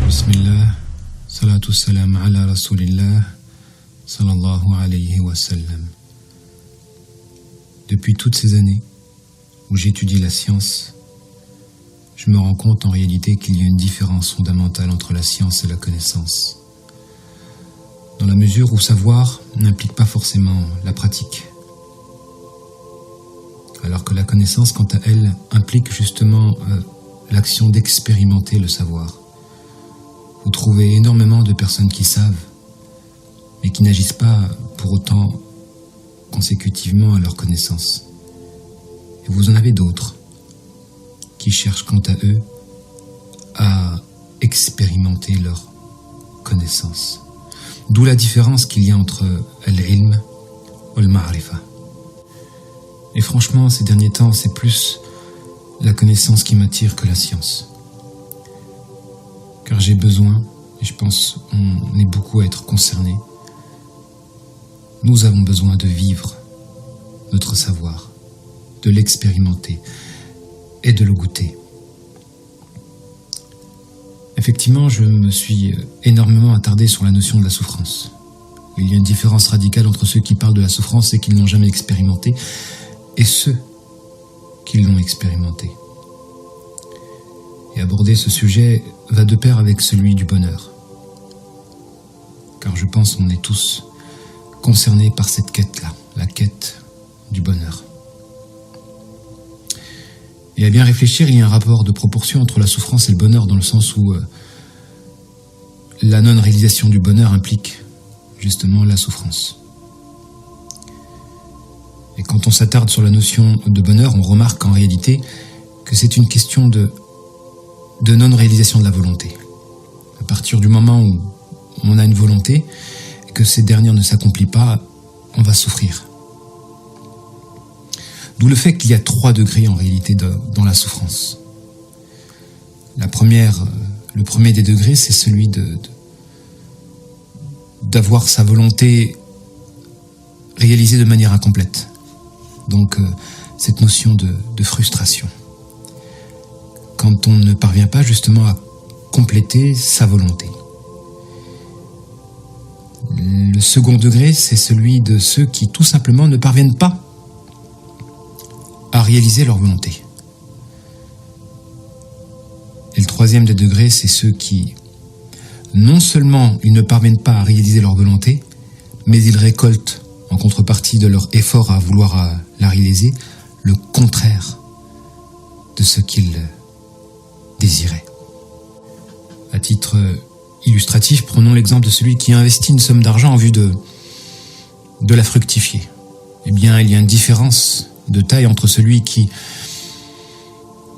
Bismillah, salatu salam ala rasulillah, sallallahu alayhi wa sallam. Depuis toutes ces années où j'étudie la science, je me rends compte en réalité qu'il y a une différence fondamentale entre la science et la connaissance. Dans la mesure où savoir n'implique pas forcément la pratique. Alors que la connaissance, quant à elle, implique justement l'action d'expérimenter le savoir. Vous trouvez énormément de personnes qui savent, mais qui n'agissent pas pour autant consécutivement à leur connaissance. Et vous en avez d'autres qui cherchent quant à eux à expérimenter leur connaissance. D'où la différence qu'il y a entre al-ilm et al-ma'rifa. Et franchement, ces derniers temps, c'est plus la connaissance qui m'attire que la science. Car j'ai besoin, et je pense on est beaucoup à être concernés, nous avons besoin de vivre notre savoir, de l'expérimenter et de le goûter. Effectivement, je me suis énormément attardé sur la notion de la souffrance. Il y a une différence radicale entre ceux qui parlent de la souffrance et qui ne l'ont jamais expérimentée, et ceux qui l'ont expérimenté. Et aborder ce sujet va de pair avec celui du bonheur. Car je pense qu'on est tous concernés par cette quête-là, la quête du bonheur. Et à bien réfléchir, il y a un rapport de proportion entre la souffrance et le bonheur, dans le sens où la non-réalisation du bonheur implique justement la souffrance. Et quand on s'attarde sur la notion de bonheur, on remarque en réalité que c'est une question de non-réalisation de la volonté. À partir du moment où on a une volonté et que cette dernière ne s'accomplit pas, on va souffrir. D'où le fait qu'il y a 3 degrés en réalité dans la souffrance. Le premier des degrés, c'est celui d'avoir sa volonté réalisée de manière incomplète. Donc cette notion de frustration. Quand on ne parvient pas justement à compléter sa volonté. Le second degré, c'est celui de ceux qui tout simplement ne parviennent pas à réaliser leur volonté. Et le troisième des degrés, c'est ceux qui, non seulement ils ne parviennent pas à réaliser leur volonté, mais ils récoltent, en contrepartie de leur effort à vouloir la réaliser, le contraire de ce qu'ils désiraient. À titre illustratif, prenons l'exemple de celui qui investit une somme d'argent en vue de la fructifier. Eh bien, il y a une différence de taille entre celui qui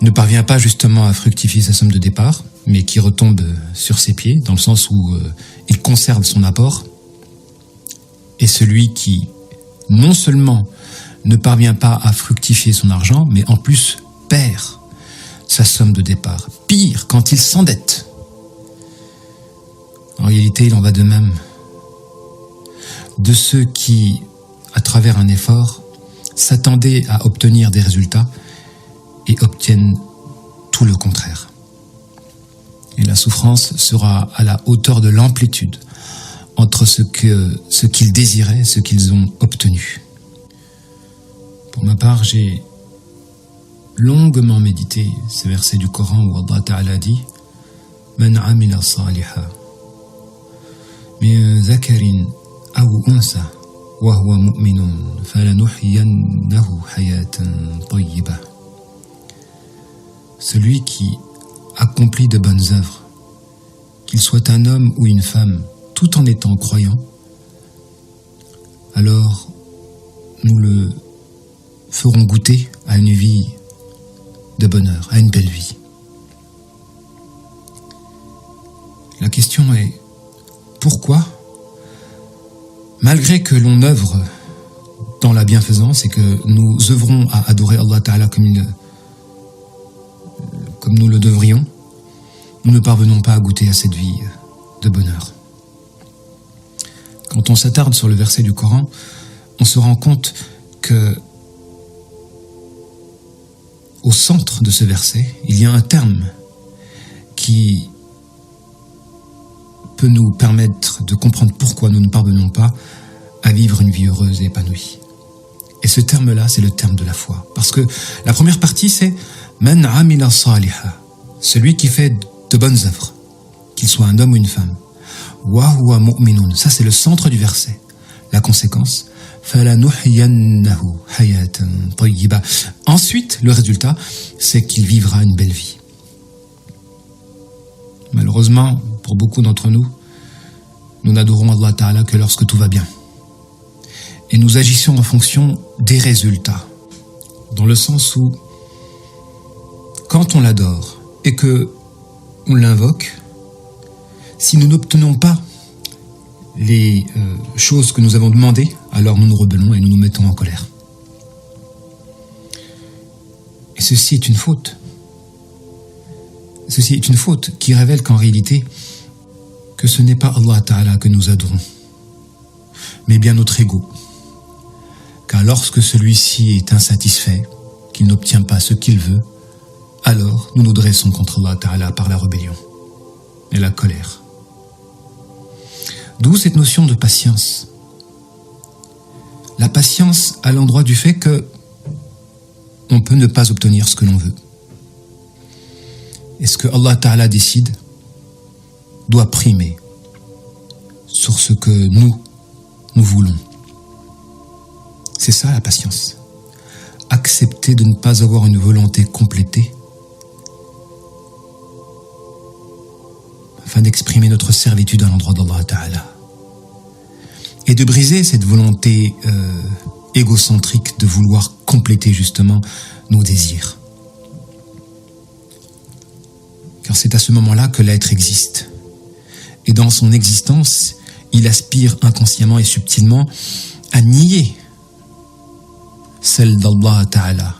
ne parvient pas justement à fructifier sa somme de départ, mais qui retombe sur ses pieds, dans le sens où il conserve son apport, et celui qui, non seulement ne parvient pas à fructifier son argent, mais en plus perd sa somme de départ. Pire, quand il s'endette. En réalité, il en va de même de ceux qui, à travers un effort, s'attendaient à obtenir des résultats et obtiennent tout le contraire. Et la souffrance sera à la hauteur de l'amplitude entre ce qu'ils désiraient et ce qu'ils ont obtenu. Pour ma part, j'ai longuement médité ces versets du Coran où Allah Ta'ala dit « Man amila saliha min zakarin aw unsa wa huwa mu'minun falanuhyiyannahu hayatan tayyibah » Celui qui accomplit de bonnes œuvres, qu'il soit un homme ou une femme, tout en étant croyant, alors nous le ferons goûter à une vie de bonheur, à une belle vie. La question est, pourquoi, malgré que l'on œuvre dans la bienfaisance et que nous œuvrons à adorer Allah Ta'ala comme nous le devrions, nous ne parvenons pas à goûter à cette vie de bonheur? Quand on s'attarde sur le verset du Coran, on se rend compte que au centre de ce verset, il y a un terme qui peut nous permettre de comprendre pourquoi nous ne parvenons pas à vivre une vie heureuse et épanouie. Et ce terme-là, c'est le terme de la foi. Parce que la première partie, c'est « Man amila saliha », celui qui fait de bonnes œuvres, qu'il soit un homme ou une femme. « Wa huwa mu'minun », ça c'est le centre du verset. La conséquence, « Falanuhyannahu hayatan tayyiba ». Ensuite, le résultat, c'est qu'il vivra une belle vie. Malheureusement, pour beaucoup d'entre nous, nous n'adorons Allah Ta'ala que lorsque tout va bien. Et nous agissons en fonction des résultats. Dans le sens où, quand on l'adore et que on l'invoque, si nous n'obtenons pas les choses que nous avons demandées, alors nous nous rebellons et nous nous mettons en colère. Et ceci est une faute. Ceci est une faute qui révèle qu'en réalité, que ce n'est pas Allah Ta'ala que nous adorons, mais bien notre ego. Car lorsque celui-ci est insatisfait, qu'il n'obtient pas ce qu'il veut, alors nous nous dressons contre Allah Ta'ala par la rébellion et la colère. D'où cette notion de patience. La patience à l'endroit du fait que on peut ne pas obtenir ce que l'on veut. Et ce que Allah Ta'ala décide doit primer sur ce que nous voulons. C'est ça la patience. Accepter de ne pas avoir une volonté complétée afin d'exprimer notre servitude à l'endroit d'Allah Ta'ala. Et de briser cette volonté égocentrique de vouloir compléter justement nos désirs. Car c'est à ce moment-là que l'être existe. Et dans son existence, il aspire inconsciemment et subtilement à nier celle d'Allah Ta'ala.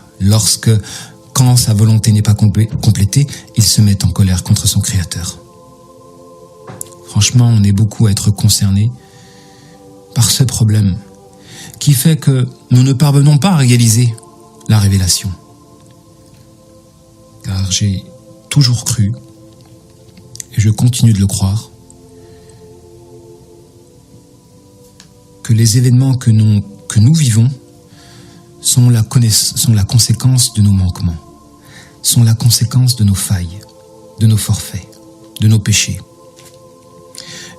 Quand sa volonté n'est pas complétée, il se met en colère contre son Créateur. Franchement, on est beaucoup à être concernés par ce problème qui fait que nous ne parvenons pas à réaliser la révélation. Car j'ai toujours cru, et je continue de le croire, que les événements que nous vivons sont la conséquence de nos manquements, sont la conséquence de nos failles, de nos forfaits, de nos péchés.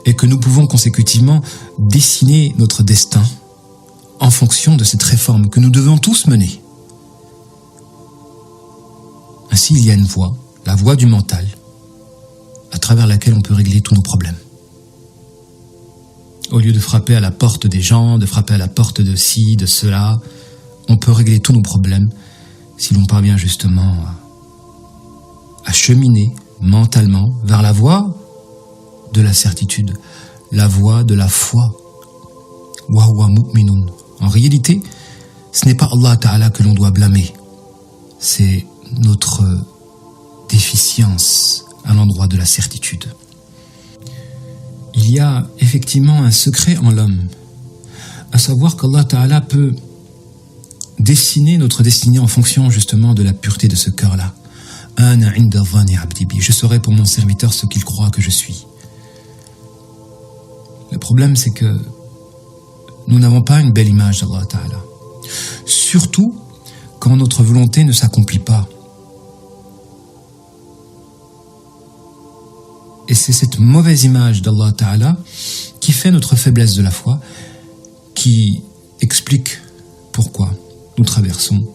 Et que nous pouvons consécutivement dessiner notre destin en fonction de cette réforme que nous devons tous mener. Ainsi, il y a une voie, la voie du mental, à travers laquelle on peut régler tous nos problèmes. Au lieu de frapper à la porte des gens, de frapper à la porte de ci, de cela, on peut régler tous nos problèmes si l'on parvient justement à cheminer mentalement vers la voie de la certitude, la voie de la foi. Wa huwa mu'minun. En réalité, ce n'est pas Allah Ta'ala que l'on doit blâmer, c'est notre déficience à l'endroit de la certitude. Il y a effectivement un secret en l'homme, à savoir qu'Allah Ta'ala peut dessiner notre destinée en fonction justement de la pureté de ce cœur-là. Ana inda dhanni abdi bi. Je serai pour mon serviteur ce qu'il croit que je suis. Le problème, c'est que nous n'avons pas une belle image d'Allah Ta'ala. Surtout quand notre volonté ne s'accomplit pas. Et c'est cette mauvaise image d'Allah Ta'ala qui fait notre faiblesse de la foi, qui explique pourquoi nous traversons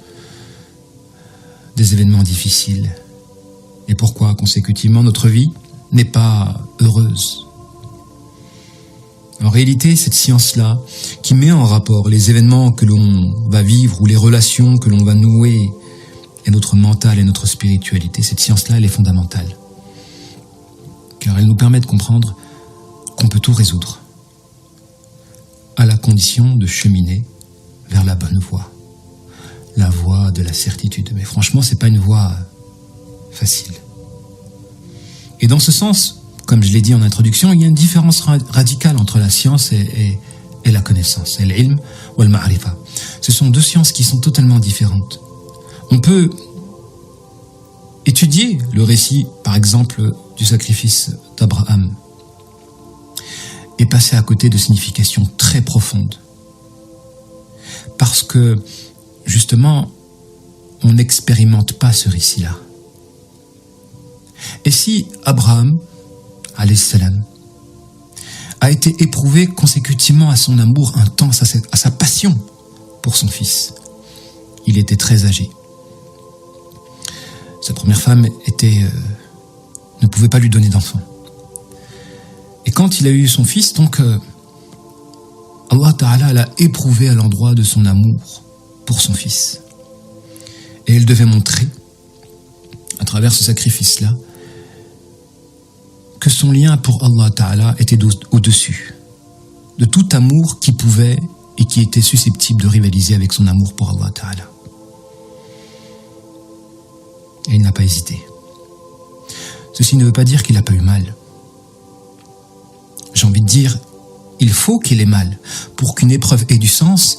des événements difficiles et pourquoi, consécutivement, notre vie n'est pas heureuse. En réalité, cette science-là, qui met en rapport les événements que l'on va vivre ou les relations que l'on va nouer et notre mental et notre spiritualité, cette science-là, elle est fondamentale. Car elle nous permet de comprendre qu'on peut tout résoudre, à la condition de cheminer vers la bonne voie, la voie de la certitude. Mais franchement, c'est pas une voie facile. Et dans ce sens, comme je l'ai dit en introduction, il y a une différence radicale entre la science et la connaissance, l'ilm ou le ma'rifa. Ce sont deux sciences qui sont totalement différentes. On peut étudier le récit, par exemple, du sacrifice d'Abraham. est passé à côté de significations très profondes. Parce que, justement, on n'expérimente pas ce récit-là. Et si Abraham, alayhi salam, a été éprouvé consécutivement à son amour intense, à sa passion pour son fils, il était très âgé. Sa première femme ne pouvait pas lui donner d'enfant. Et quand il a eu son fils, donc, Allah Ta'ala l'a éprouvé à l'endroit de son amour pour son fils. Et elle devait montrer, à travers ce sacrifice-là, que son lien pour Allah Ta'ala était au-dessus de tout amour qui pouvait et qui était susceptible de rivaliser avec son amour pour Allah Ta'ala. Et il n'a pas hésité. Ceci ne veut pas dire qu'il n'a pas eu mal. J'ai envie de dire, il faut qu'il ait mal. Pour qu'une épreuve ait du sens,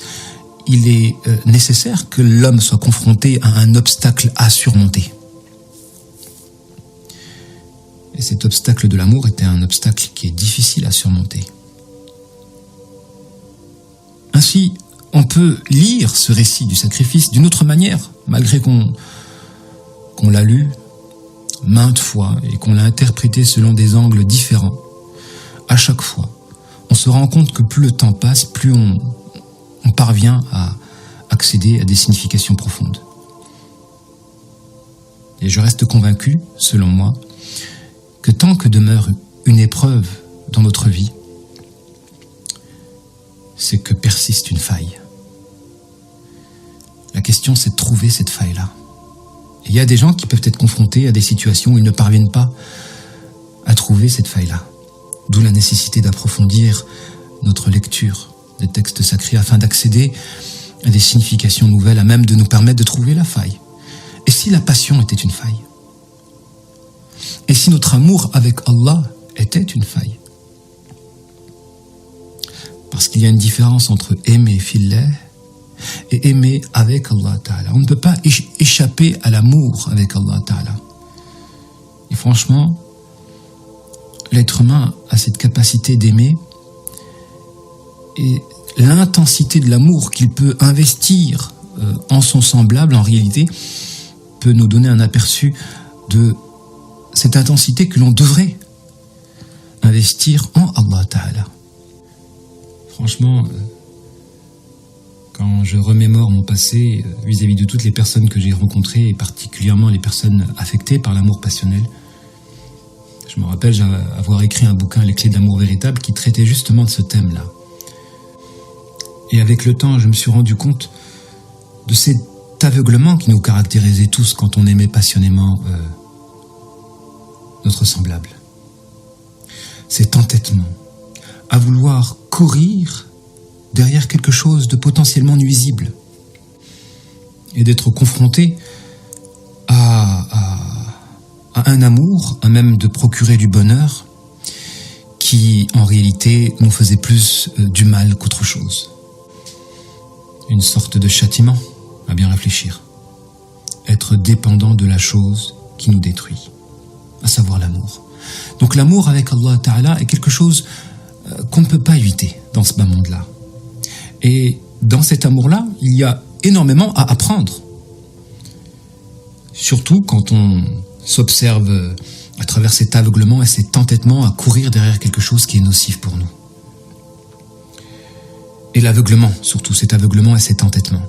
il est nécessaire que l'homme soit confronté à un obstacle à surmonter. Et cet obstacle de l'amour était un obstacle qui est difficile à surmonter. Ainsi, on peut lire ce récit du sacrifice d'une autre manière, malgré qu'on l'a lu maintes fois et qu'on l'a interprété selon des angles différents. À chaque fois, on se rend compte que plus le temps passe, plus on parvient à accéder à des significations profondes. Et je reste convaincu, selon moi, que tant que demeure une épreuve dans notre vie, c'est que persiste une faille. La question, c'est de trouver cette faille-là. Et il y a des gens qui peuvent être confrontés à des situations où ils ne parviennent pas à trouver cette faille-là. D'où la nécessité d'approfondir notre lecture des textes sacrés afin d'accéder à des significations nouvelles, à même de nous permettre de trouver la faille. Et si la passion était une faille? Et si notre amour avec Allah était une faille? Parce qu'il y a une différence entre aimer fillah et aimer avec Allah Ta'ala. On ne peut pas échapper à l'amour avec Allah Ta'ala. Et franchement, l'être humain a cette capacité d'aimer et l'intensité de l'amour qu'il peut investir en son semblable, en réalité, peut nous donner un aperçu de cette intensité que l'on devrait investir en Allah Ta'ala. Franchement, quand je remémore mon passé vis-à-vis de toutes les personnes que j'ai rencontrées, et particulièrement les personnes affectées par l'amour passionnel, je me rappelle avoir écrit un bouquin, Les clés de l'amour véritable, qui traitait justement de ce thème-là. Et avec le temps, je me suis rendu compte de cet aveuglement qui nous caractérisait tous quand on aimait passionnément notre semblable. Cet entêtement à vouloir courir derrière quelque chose de potentiellement nuisible et d'être confronté à un amour, à même de procurer du bonheur qui, en réalité, nous faisait plus du mal qu'autre chose. Une sorte de châtiment, à bien réfléchir. Être dépendant de la chose qui nous détruit, à savoir l'amour. Donc l'amour avec Allah Ta'ala est quelque chose qu'on ne peut pas éviter dans ce bas monde-là. Et dans cet amour-là, il y a énormément à apprendre. Surtout quand on s'observe à travers cet aveuglement et cet entêtement à courir derrière quelque chose qui est nocif pour nous. Et l'aveuglement, surtout cet aveuglement et cet entêtement.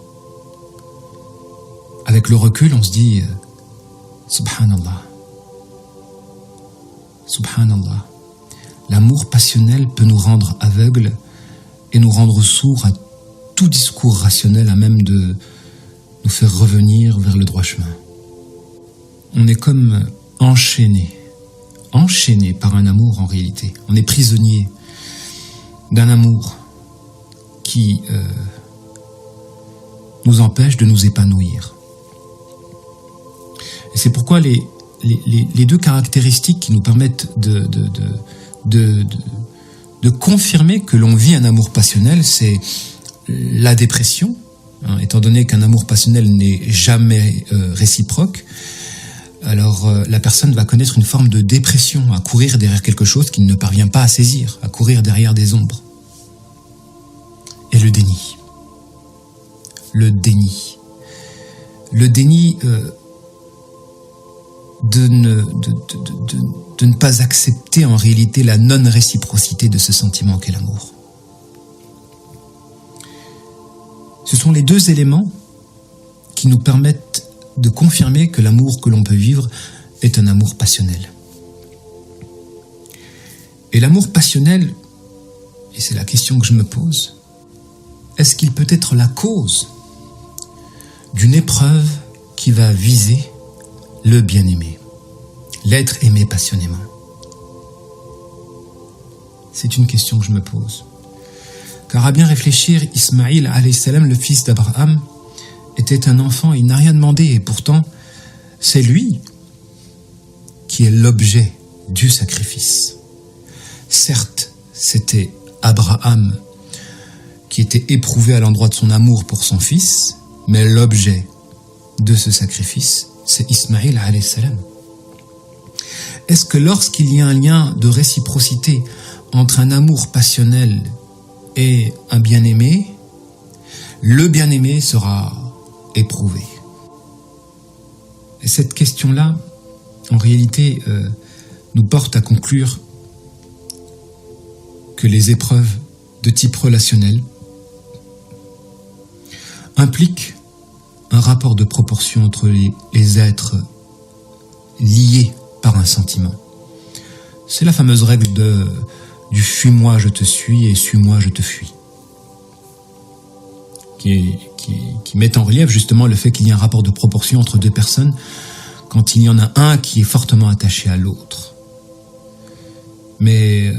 Avec le recul, on se dit Subhanallah. Subhanallah. L'amour passionnel peut nous rendre aveugles et nous rendre sourds à tout discours rationnel à même de nous faire revenir vers le droit chemin. On est comme enchaîné par un amour en réalité. On est prisonnier d'un amour qui nous empêche de nous épanouir. Et c'est pourquoi les deux caractéristiques qui nous permettent de confirmer que l'on vit un amour passionnel, c'est la dépression, étant donné qu'un amour passionnel n'est jamais réciproque, alors la personne va connaître une forme de dépression, à courir derrière quelque chose qu'il ne parvient pas à saisir, à courir derrière des ombres. Et le déni. Le déni. Le déni de ne pas accepter en réalité la non-réciprocité de ce sentiment qu'est l'amour. Ce sont les deux éléments qui nous permettent de confirmer que l'amour que l'on peut vivre est un amour passionnel. Et l'amour passionnel, et c'est la question que je me pose, est-ce qu'il peut être la cause d'une épreuve qui va viser le bien-aimé, l'être aimé passionnément? C'est une question que je me pose. Car à bien réfléchir, Ismaïl, alayhi salam, le fils d'Abraham, était un enfant, il n'a rien demandé, et pourtant, c'est lui qui est l'objet du sacrifice. Certes, c'était Abraham qui était éprouvé à l'endroit de son amour pour son fils, mais l'objet de ce sacrifice, c'est Ismaïl alayhi salam. Est-ce que lorsqu'il y a un lien de réciprocité entre un amour passionnel et un bien-aimé, le bien-aimé sera éprouvé? Et cette question-là, en réalité, nous porte à conclure que les épreuves de type relationnel impliquent un rapport de proportion entre les êtres liés par un sentiment. C'est la fameuse règle du « fuis-moi, je te suis » et « suis-moi, je te fuis », qui met en relief justement le fait qu'il y a un rapport de proportion entre deux personnes quand il y en a un qui est fortement attaché à l'autre, mais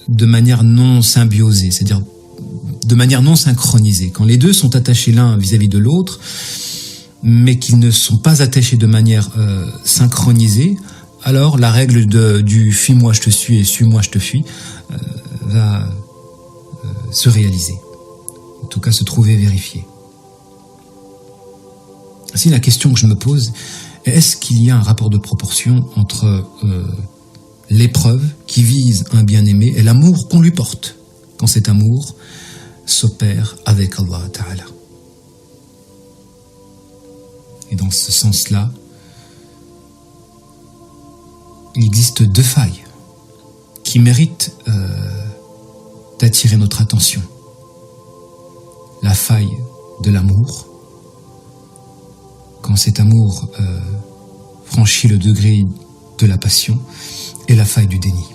de manière non symbiosée, c'est-à-dire de manière non synchronisée. Quand les deux sont attachés l'un vis-à-vis de l'autre, mais qu'ils ne sont pas attachés de manière synchronisée, alors la règle du « fuis-moi, je te suis » et « suis-moi, je te fuis » va se réaliser, en tout cas se trouver vérifiée. Ainsi, la question que je me pose, est-ce qu'il y a un rapport de proportion entre l'épreuve qui vise un bien-aimé et l'amour qu'on lui porte, quand cet amour s'opère avec Allah Ta'ala? Et dans ce sens-là, il existe deux failles qui méritent d'attirer notre attention. La faille de l'amour, quand cet amour franchit le degré de la passion, et la faille du déni.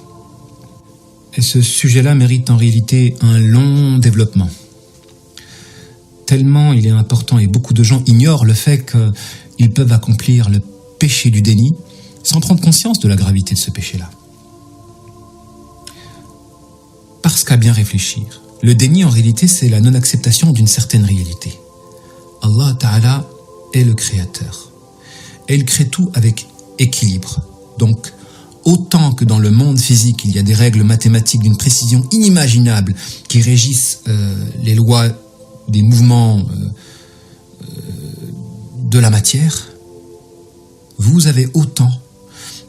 Et ce sujet-là mérite en réalité un long développement. Tellement il est important, et beaucoup de gens ignorent le fait qu'ils peuvent accomplir le péché du déni sans prendre conscience de la gravité de ce péché-là. Parce qu'à bien réfléchir, le déni en réalité c'est la non-acceptation d'une certaine réalité. Allah Ta'ala est le créateur. Et il crée tout avec équilibre. Donc, autant que dans le monde physique, il y a des règles mathématiques d'une précision inimaginable qui régissent les lois des mouvements de la matière, vous avez autant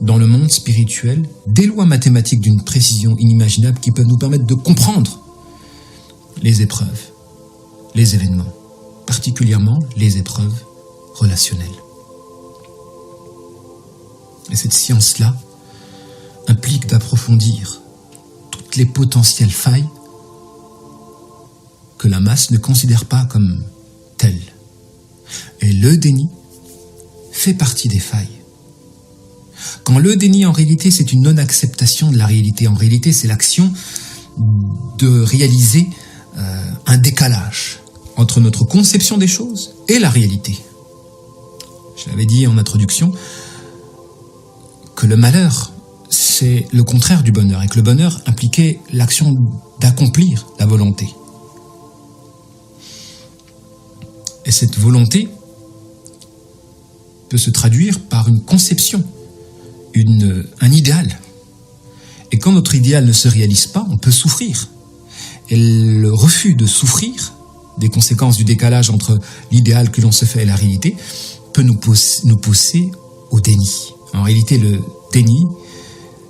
dans le monde spirituel des lois mathématiques d'une précision inimaginable qui peuvent nous permettre de comprendre les épreuves, les événements, particulièrement les épreuves relationnelles. Et cette science-là implique d'approfondir toutes les potentielles failles que la masse ne considère pas comme telles. Et le déni fait partie des failles. Quand le déni, en réalité, c'est une non-acceptation de la réalité. En réalité, c'est l'action de réaliser un décalage entre notre conception des choses et la réalité. Je l'avais dit en introduction, que le malheur, c'est le contraire du bonheur, et que le bonheur impliquait l'action d'accomplir la volonté. Et cette volonté peut se traduire par une conception, un idéal. Et quand notre idéal ne se réalise pas, on peut souffrir. Et le refus de souffrir des conséquences du décalage entre l'idéal que l'on se fait et la réalité peut nous pousser au déni. En réalité, le déni,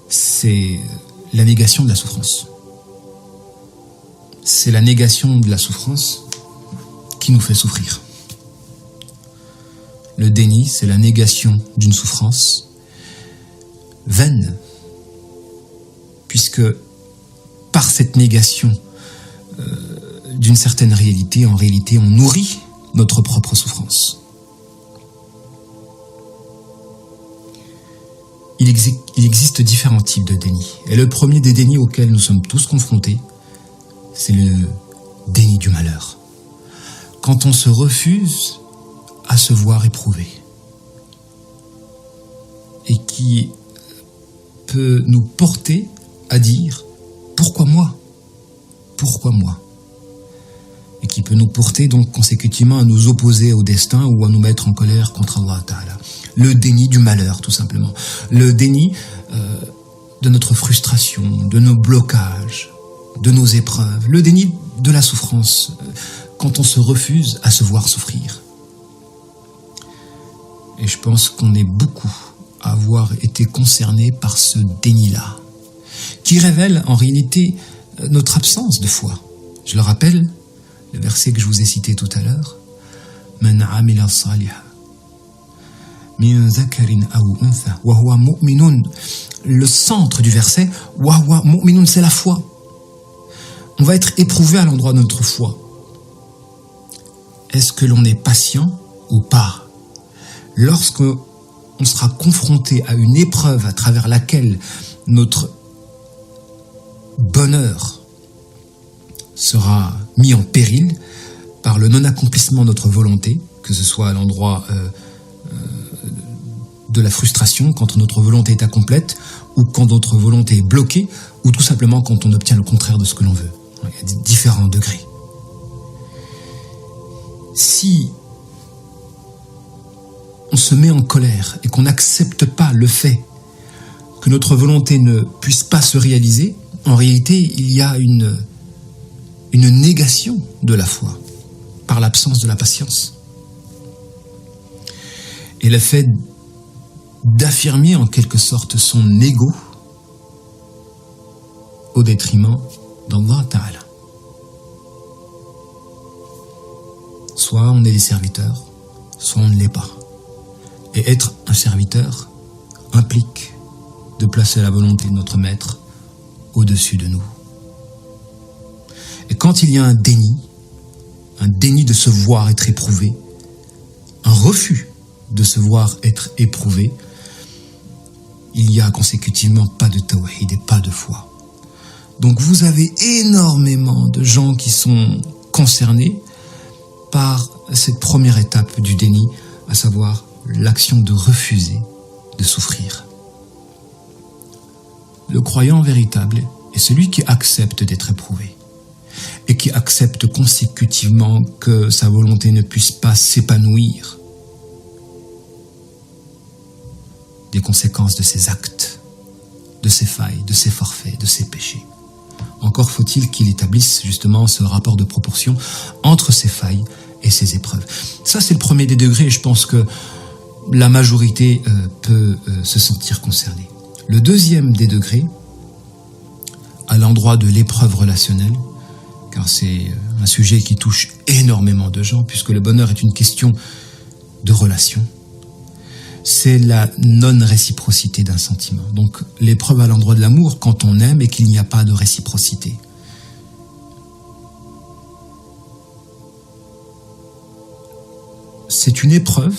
c'est la négation de la souffrance. C'est la négation de la souffrance qui nous fait souffrir. Le déni, c'est la négation d'une souffrance vaine, puisque par cette négation d'une certaine réalité, en réalité, on nourrit notre propre souffrance. Il existe différents types de déni. Et le premier des dénis auxquels nous sommes tous confrontés, c'est le déni du malheur. Quand on se refuse à se voir éprouvé. Et qui peut nous porter à dire « Pourquoi moi ? Pourquoi moi ?» Et qui peut nous porter donc consécutivement à nous opposer au destin ou à nous mettre en colère contre Allah Ta'ala. Le déni du malheur, tout simplement. Le déni de notre frustration, de nos blocages, de nos épreuves. Le déni de la souffrance, quand on se refuse à se voir souffrir. Et je pense qu'on est beaucoup à avoir été concernés par ce déni-là, qui révèle en réalité notre absence de foi. Je le rappelle, le verset que je vous ai cité tout à l'heure, « Man amila saliha min zakarin aw untha wa huwa mu'minun » Le centre du verset, « wa huwa mu'minun » c'est la foi. On va être éprouvé à l'endroit de notre foi. Est-ce que l'on est patient ou pas ? Lorsqu'on sera confronté à une épreuve à travers laquelle notre bonheur sera mis en péril par le non-accomplissement de notre volonté, que ce soit à l'endroit de la frustration, quand notre volonté est incomplète, ou quand notre volonté est bloquée, ou tout simplement quand on obtient le contraire de ce que l'on veut. Il y a différents degrés. Si on se met en colère et qu'on n'accepte pas le fait que notre volonté ne puisse pas se réaliser, en réalité, il y a une négation de la foi par l'absence de la patience. Et le fait d'affirmer en quelque sorte son ego au détriment d'Allah Ta'ala. Soit on est des serviteurs, soit on ne l'est pas. Et être un serviteur implique de placer la volonté de notre maître au-dessus de nous. Et quand il y a un déni de se voir être éprouvé, un refus de se voir être éprouvé, il y a consécutivement pas de tawhid et pas de foi. Donc vous avez énormément de gens qui sont concernés par cette première étape du déni, à savoir l'action de refuser de souffrir. Le croyant véritable est celui qui accepte d'être éprouvé et qui accepte consécutivement que sa volonté ne puisse pas s'épanouir des conséquences de ses actes, de ses failles, de ses forfaits, de ses péchés. Encore faut-il qu'il établisse justement ce rapport de proportion entre ses failles et ses épreuves. Ça, c'est le premier des degrés et je pense que la majorité peut se sentir concernée. Le deuxième des degrés, à l'endroit de l'épreuve relationnelle, car c'est un sujet qui touche énormément de gens, puisque le bonheur est une question de relation, c'est la non-réciprocité d'un sentiment. Donc l'épreuve à l'endroit de l'amour, quand on aime et qu'il n'y a pas de réciprocité. C'est une épreuve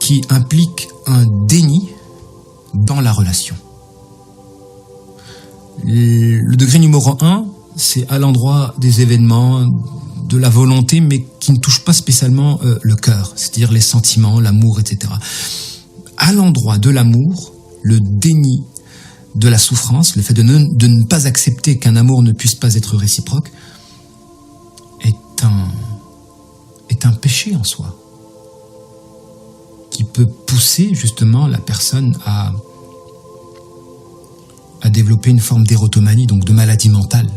qui implique un déni dans la relation. Le degré numéro 1, c'est à l'endroit des événements, de la volonté, mais qui ne touche pas spécialement le cœur, c'est-à-dire les sentiments, l'amour, etc. À l'endroit de l'amour, le déni de la souffrance, le fait de ne pas accepter qu'un amour ne puisse pas être réciproque, est un péché en soi, qui peut pousser justement la personne à développer une forme d'érotomanie, donc de maladie mentale.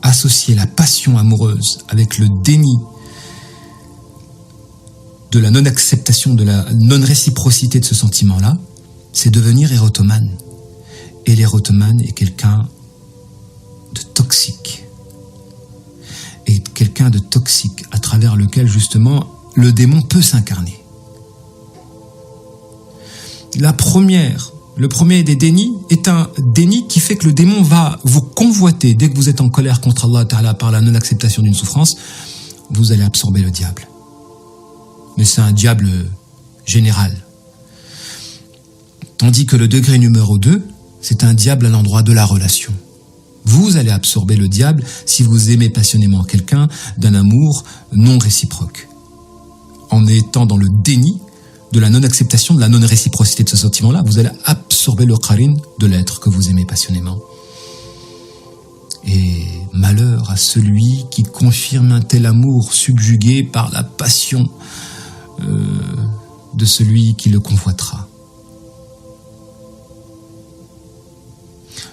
Associer la passion amoureuse avec le déni de la non-acceptation, de la non-réciprocité de ce sentiment-là, c'est devenir érotomane. Et l'érotomane est quelqu'un de toxique. Et quelqu'un de toxique à travers lequel, justement, le démon peut s'incarner. Le premier des dénis est un déni qui fait que le démon va vous convoiter. Dès que vous êtes en colère contre Allah Ta'ala par la non-acceptation d'une souffrance, vous allez absorber le diable. Mais c'est un diable général. Tandis que le degré numéro 2, c'est un diable à l'endroit de la relation. Vous allez absorber le diable si vous aimez passionnément quelqu'un d'un amour non réciproque. En étant dans le déni de la non-acceptation, de la non-réciprocité de ce sentiment-là, vous allez absorber le qarin de l'être que vous aimez passionnément. Et malheur à celui qui confirme un tel amour subjugué par la passion de celui qui le convoitera.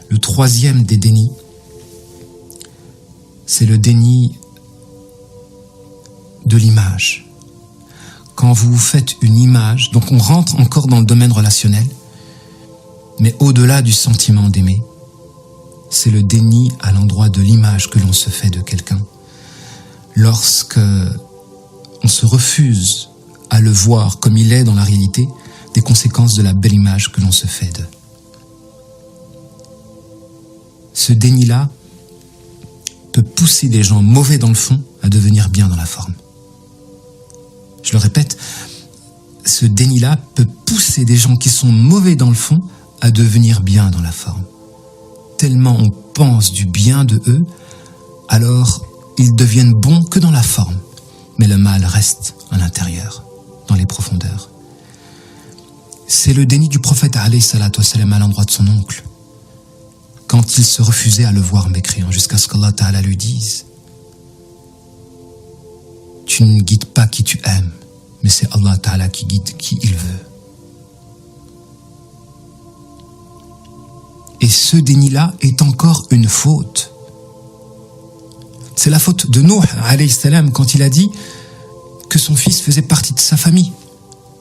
Le troisième des dénis, c'est le déni de l'image. Quand vous faites une image, donc on rentre encore dans le domaine relationnel, mais au-delà du sentiment d'aimer, c'est le déni à l'endroit de l'image que l'on se fait de quelqu'un. Lorsque on se refuse à le voir comme il est dans la réalité, des conséquences de la belle image que l'on se fait d'eux. Ce déni-là peut pousser des gens mauvais dans le fond à devenir bien dans la forme. Je le répète, ce déni-là peut pousser des gens qui sont mauvais dans le fond à devenir bien dans la forme. Tellement on pense du bien de eux, alors ils deviennent bons que dans la forme. Mais le mal reste à l'intérieur, dans les profondeurs. C'est le déni du prophète alayhi salatu wassalam à l'endroit de son oncle, quand il se refusait à le voir mécréant, jusqu'à ce qu'Allah Ta'ala lui dise « Tu ne guides pas qui tu aimes, mais c'est Allah Ta'ala qui guide qui il veut. » Et ce déni-là est encore une faute. C'est la faute de Nuh, alayhi salam, quand il a dit que son fils faisait partie de sa famille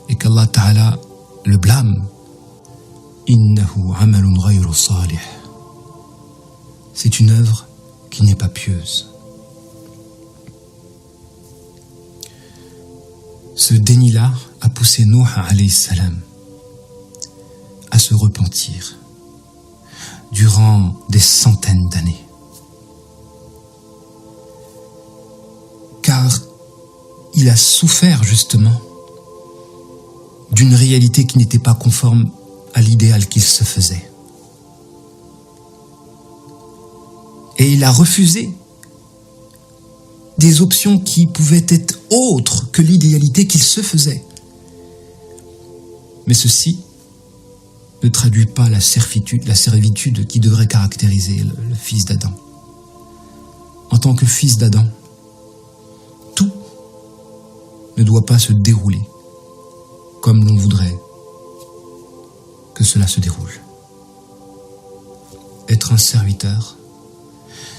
et qu'Allah Ta'ala le blâme. « Innahu amalun ghayru salih » C'est une œuvre qui n'est pas pieuse. Ce déni-là a poussé Nuh alayhi salam à se repentir durant des centaines d'années. Car il a souffert justement d'une réalité qui n'était pas conforme à l'idéal qu'il se faisait. Et il a refusé des options qui pouvaient être autres que l'idéalité qu'il se faisait. Mais ceci ne traduit pas la servitude qui devrait caractériser le fils d'Adam. En tant que fils d'Adam, tout ne doit pas se dérouler comme l'on voudrait que cela se déroule. Être un serviteur,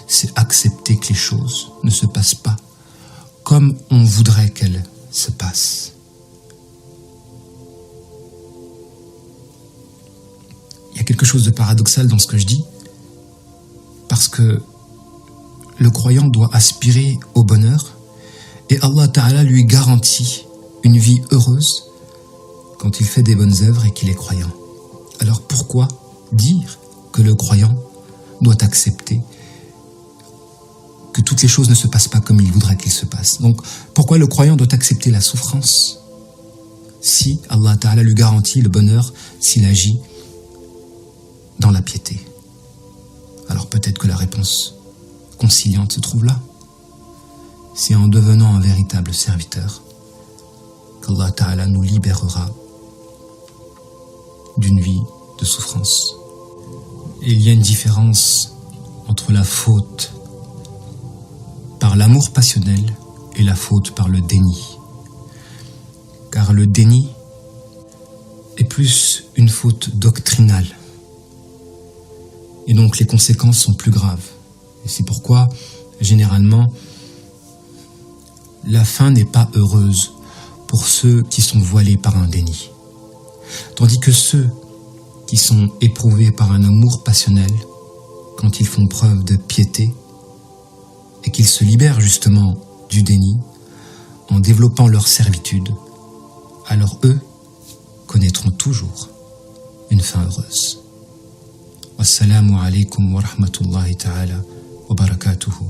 c'est accepter que les choses ne se passent pas comme on voudrait qu'elles se passent. Il y a quelque chose de paradoxal dans ce que je dis, parce que le croyant doit aspirer au bonheur, et Allah Ta'ala lui garantit une vie heureuse quand il fait des bonnes œuvres et qu'il est croyant. Alors pourquoi dire que le croyant doit accepter que toutes les choses ne se passent pas comme il voudrait qu'elles se passent? Donc, pourquoi le croyant doit accepter la souffrance si Allah Ta'ala lui garantit le bonheur s'il agit dans la piété? Alors peut-être que la réponse conciliante se trouve là. C'est en devenant un véritable serviteur qu'Allah Ta'ala nous libérera d'une vie de souffrance. Et il y a une différence entre la faute par l'amour passionnel et la faute par le déni. Car le déni est plus une faute doctrinale. Et donc les conséquences sont plus graves. Et c'est pourquoi, généralement, la fin n'est pas heureuse pour ceux qui sont voilés par un déni. Tandis que ceux qui sont éprouvés par un amour passionnel, quand ils font preuve de piété et qu'ils se libèrent justement du déni en développant leur servitude, alors eux connaîtront toujours une fin heureuse. Wassalamu alaikum wa rahmatullahi ta'ala wa barakatuhu.